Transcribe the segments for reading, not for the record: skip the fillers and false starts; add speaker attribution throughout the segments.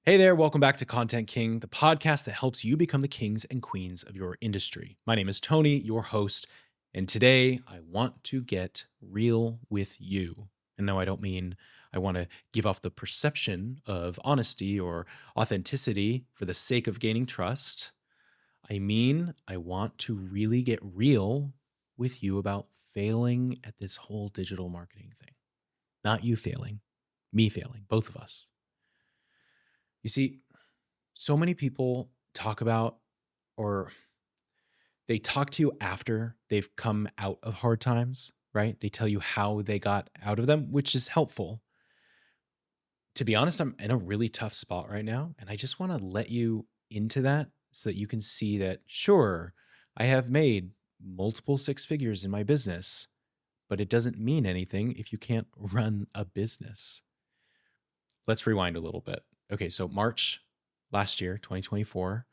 Speaker 1: Hey there, welcome back to Content King, the podcast that helps you become the kings and queens of your industry. My name is Tony, your host, and today I want to get real with you. And no, I don't mean I want to give off the perception of honesty or authenticity for the sake of gaining trust. I mean, I want to really get real with you about failing at this whole digital marketing thing. Not you failing, me failing, both of us. You see, so many people talk about or they talk to you after they've come out of hard times, right? They tell you how they got out of them, which is helpful. To be honest, I'm in a really tough spot right now, and I just want to let you into that so that you can see that, sure, I have made multiple six figures in my business, but it doesn't mean anything if you can't run a business. Let's rewind a little bit. Okay, so March last year, 2024,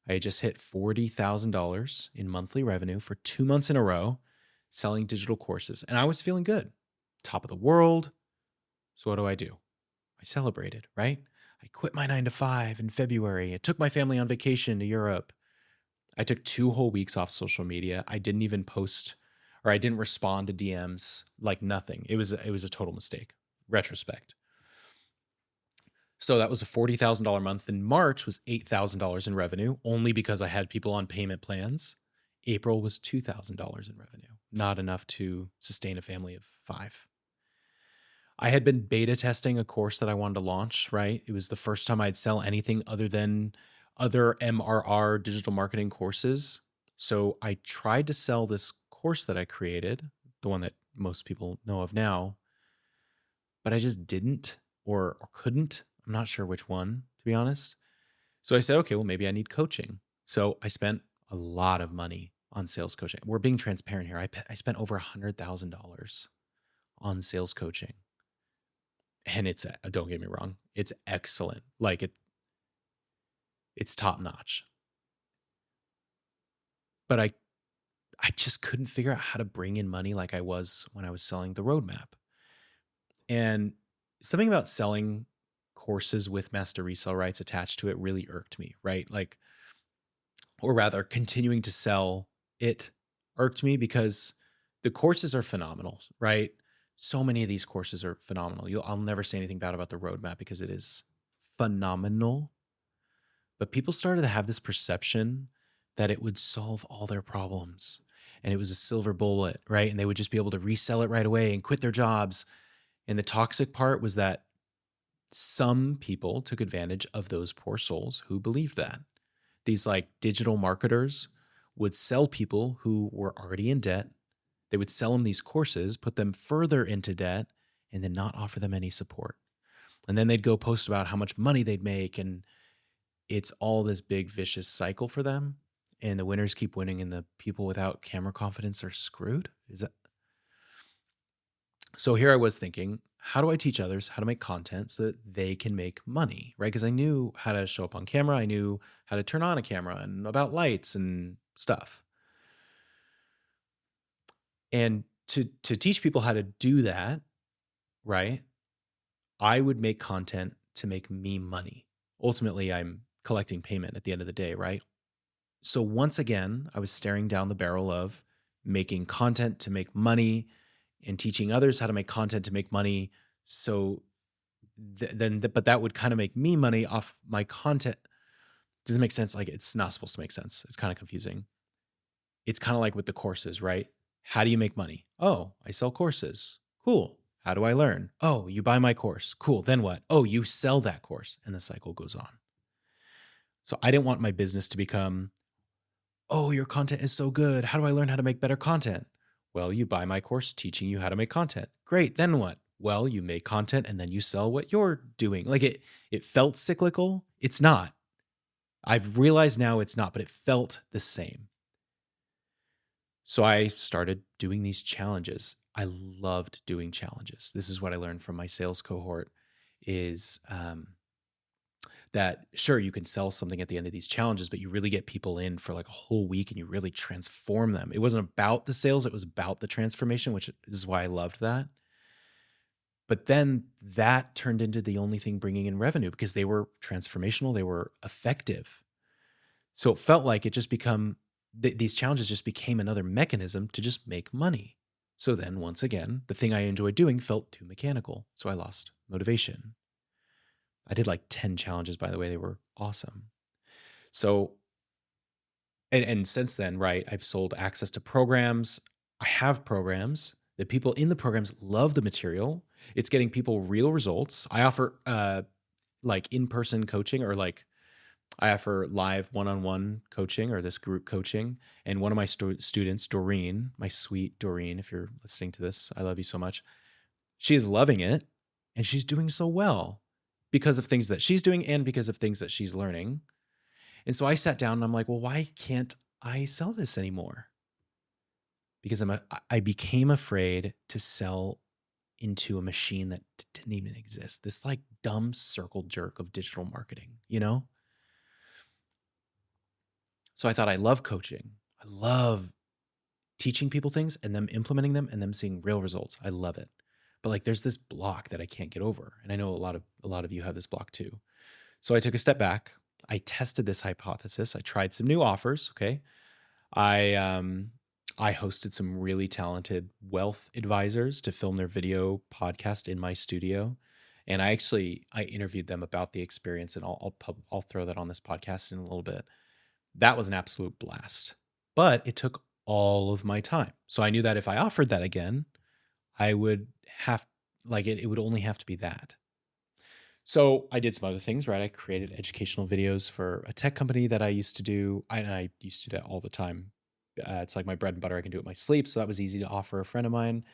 Speaker 1: I had just hit $40,000 in monthly revenue for 2 months in a row selling digital courses. And I was feeling good, top of the world. So what do? I celebrated, right? I quit my 9 to 5 in February. I took my family on vacation to Europe. I took 2 whole weeks off social media. I didn't even post or I didn't respond to DMs, like nothing. It was a total mistake, retrospect. So that was a $40,000 month. In March was $8,000 in revenue, only because I had people on payment plans. April was $2,000 in revenue, not enough to sustain a family of 5. I had been beta testing a course that I wanted to launch, right? It was the first time I'd sell anything other than other MRR digital marketing courses. So I tried to sell this course that I created, the one that most people know of now, but I just didn't or couldn't. I'm not sure which one, to be honest. So I said, okay, well, maybe I need coaching. So I spent a lot of money on sales coaching. We're being transparent here. I spent over $100,000 on sales coaching. And don't get me wrong, it's excellent. It's top notch. But I just couldn't figure out how to bring in money like I was when I was selling the roadmap. And something about selling courses with master resale rights attached to it really irked me, right? Or rather, continuing to sell it irked me because the courses are phenomenal, right? So many of these courses are phenomenal. I'll never say anything bad about the roadmap because it is phenomenal. But people started to have this perception that it would solve all their problems and it was a silver bullet, right? And they would just be able to resell it right away and quit their jobs. And the toxic part was that some people took advantage of those poor souls who believed that. These digital marketers would sell people who were already in debt. They would sell them these courses, put them further into debt, and then not offer them any support. And then they'd go post about how much money they'd make. And it's all this big vicious cycle for them. And the winners keep winning and the people without camera confidence are screwed. So here I was thinking, how do I teach others how to make content so that they can make money, right? Because I knew how to show up on camera. I knew how to turn on a camera and about lights and stuff. And to teach people how to do that, right, I would make content to make me money. Ultimately, I'm collecting payment at the end of the day, right? So once again, I was staring down the barrel of making content to make money and teaching others how to make content to make money. So but that would kind of make me money off my content. Does it make sense? It's not supposed to make sense. It's kind of confusing. It's kind of like with the courses, right? How do you make money? Oh, I sell courses. Cool. How do I learn? Oh, you buy my course. Cool. Then what? Oh, you sell that course. And the cycle goes on. So I didn't want my business to become, oh, your content is so good. How do I learn how to make better content? Well, you buy my course teaching you how to make content. Great. Then what? Well, you make content and then you sell what you're doing. It felt cyclical. It's not. I've realized now it's not, but it felt the same. So I started doing these challenges. I loved doing challenges. This is what I learned from my sales cohort is that sure, you can sell something at the end of these challenges, but you really get people in for a whole week and you really transform them. It wasn't about the sales, it was about the transformation, which is why I loved that. But then that turned into the only thing bringing in revenue because they were transformational, they were effective. So it felt like it just these challenges just became another mechanism to just make money. So then once again, the thing I enjoyed doing felt too mechanical. So I lost motivation. I did like 10 challenges, by the way. They were awesome. So, and since then, right, I've sold access to programs. I have programs. The people in the programs love the material. It's getting people real results. I offer like in-person coaching, or like I offer live one-on-one coaching or this group coaching. And one of my students, Doreen, my sweet Doreen, if you're listening to this, I love you so much. She is loving it, and she's doing so well because of things that she's doing and because of things that she's learning. And so I sat down and I'm like, well, why can't I sell this anymore? Because I became afraid to sell into a machine that didn't even exist. This like dumb circle jerk of digital marketing, you know? So I thought, I love coaching. I love teaching people things and them implementing them and them seeing real results. I love it. But like there's this block that I can't get over. And I know a lot of you have this block too. So I took a step back. I tested this hypothesis. I tried some new offers. Okay. I hosted some really talented wealth advisors to film their video podcast in my studio. And I interviewed them about the experience, and I'll throw that on this podcast in a little bit. That was an absolute blast, but it took all of my time. So I knew that if I offered that again, I would have it would only have to be that. So I did some other things, right? I created educational videos for a tech company that I used to do. I used to do that all the time. It's like my bread and butter. I can do it in my sleep. So that was easy to offer a friend of mine.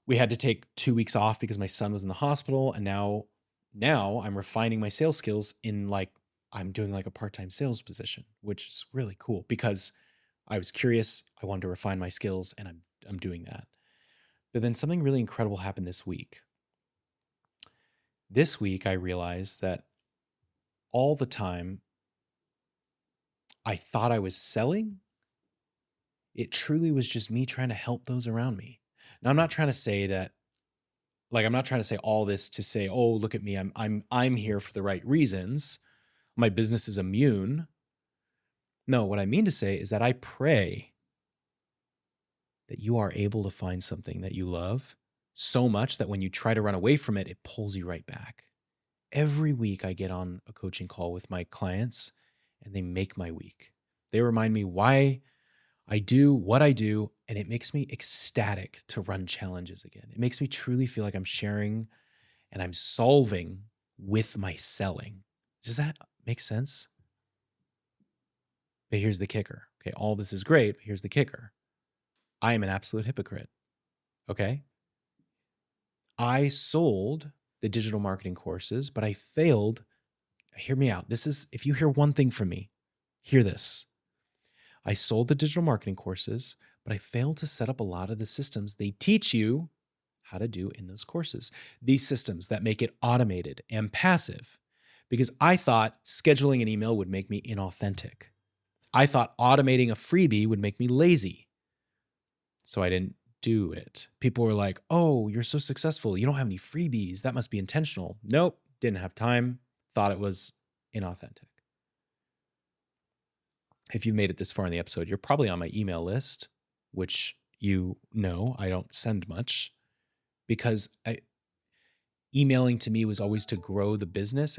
Speaker 1: We had to take 2 weeks off because my son was in the hospital. And now I'm refining my sales skills I'm doing like a part-time sales position, which is really cool because I was curious. I wanted to refine my skills, and I'm doing that. But then something really incredible happened this week. This week, I realized that all the time I thought I was selling, it truly was just me trying to help those around me. Now, I'm not trying to say that, I'm not trying to say all this to say, oh, look at me, I'm here for the right reasons. My business is immune. No, what I mean to say is that I pray that you are able to find something that you love so much that when you try to run away from it, it pulls you right back. Every week I get on a coaching call with my clients, and they make my week. They remind me why I do what I do, and it makes me ecstatic to run challenges again. It makes me truly feel like I'm sharing and I'm solving with my selling. Does that make sense? But here's the kicker. Okay, all this is great, but here's the kicker. I am an absolute hypocrite. Okay? I sold the digital marketing courses, but I failed. Hear me out. If you hear one thing from me, hear this. I sold the digital marketing courses, but I failed to set up a lot of the systems they teach you how to do in those courses. These systems that make it automated and passive, because I thought scheduling an email would make me inauthentic. I thought automating a freebie would make me lazy. So I didn't do it. People were like, oh, you're so successful. You don't have any freebies. That must be intentional. Nope, didn't have time. Thought it was inauthentic. If you've made it this far in the episode, you're probably on my email list, which you know I don't send much because emailing to me was always to grow the business.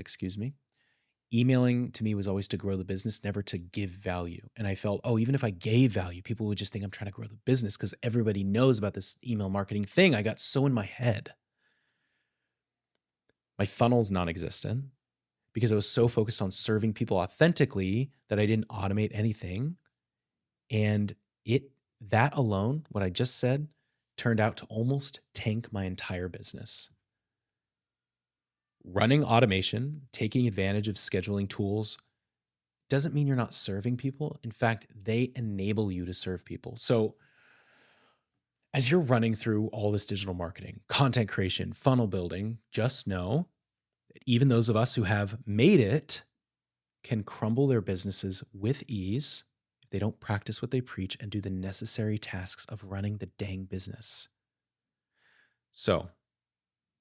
Speaker 1: Emailing to me was always to grow the business, never to give value. And I felt, oh, even if I gave value, people would just think I'm trying to grow the business because everybody knows about this email marketing thing. I got so in my head. My funnel's non-existent because I was so focused on serving people authentically that I didn't automate anything. And that alone, what I just said, turned out to almost tank my entire business. Running automation, taking advantage of scheduling tools doesn't mean you're not serving people. In fact, they enable you to serve people. So as you're running through all this digital marketing, content creation, funnel building, just know that even those of us who have made it can crumble their businesses with ease if they don't practice what they preach and do the necessary tasks of running the dang business. So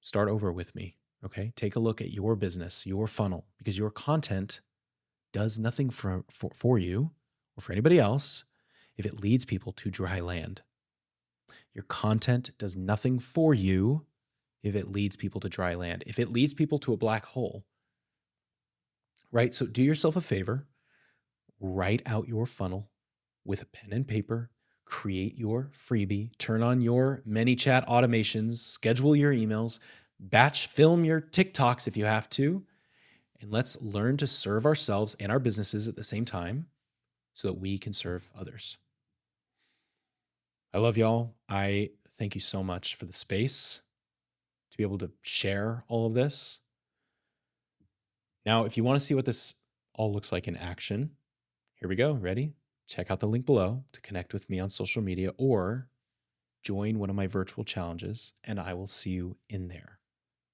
Speaker 1: start over with me. Okay. Take a look at your business, your funnel, because your content does nothing for you or for anybody else if it leads people to dry land. Your content does nothing for you if it leads people to dry land, if it leads people to a black hole, right? So do yourself a favor, write out your funnel with a pen and paper, create your freebie, turn on your ManyChat automations, schedule your emails, batch film your TikToks if you have to, and let's learn to serve ourselves and our businesses at the same time so that we can serve others. I love y'all. I thank you so much for the space to be able to share all of this. Now, if you want to see what this all looks like in action, here we go. Ready? Check out the link below to connect with me on social media or join one of my virtual challenges, and I will see you in there.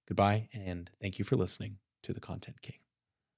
Speaker 1: Goodbye, and thank you for listening to The Content King.